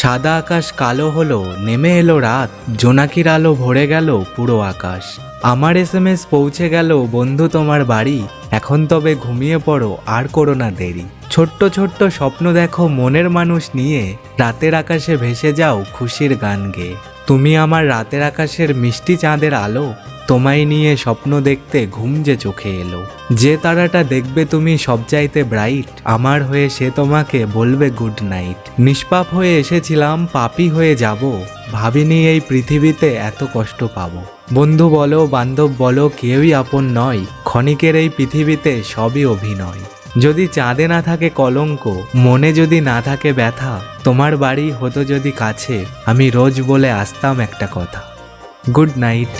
সাদা আকাশ কালো হলো, নেমে এলো রাত, জোনাকির আলো ভরে গেল পুরো আকাশ। আমার SMS পৌঁছে গেল, বন্ধু তোমার বাড়ি, এখন তবে ঘুমিয়ে পড়ো, আর করো না দেরি। ছোট্ট ছোট্ট স্বপ্ন দেখো মনের মানুষ নিয়ে, রাতের আকাশে ভেসে যাও খুশির গান গেয়ে। তুমি আমার রাতের আকাশের মিষ্টি চাঁদের আলো, তোমায় নিয়ে স্বপ্ন দেখতে ঘুম যে চোখে এলো। যে তারাটা দেখবে তুমি সবচাইতে ব্রাইট, আমার হয়ে সে তোমাকে বলবে গুড নাইট। নিষ্পাপ হয়ে এসেছিলাম, পাপী হয়ে যাব, ভাবিনি এই পৃথিবীতে এত কষ্ট পাবো। বন্ধু বলো বান্ধব বলো কেউই আপন নয়, ক্ষণিকের এই পৃথিবীতে সবই অভিনয়। যদি চাঁদে না থাকে কলঙ্ক, মনে যদি না থাকে ব্যথা, তোমার বাড়ি হতো যদি কাছে, আমি রোজ বলে আসতাম একটা কথা, গুড নাইট।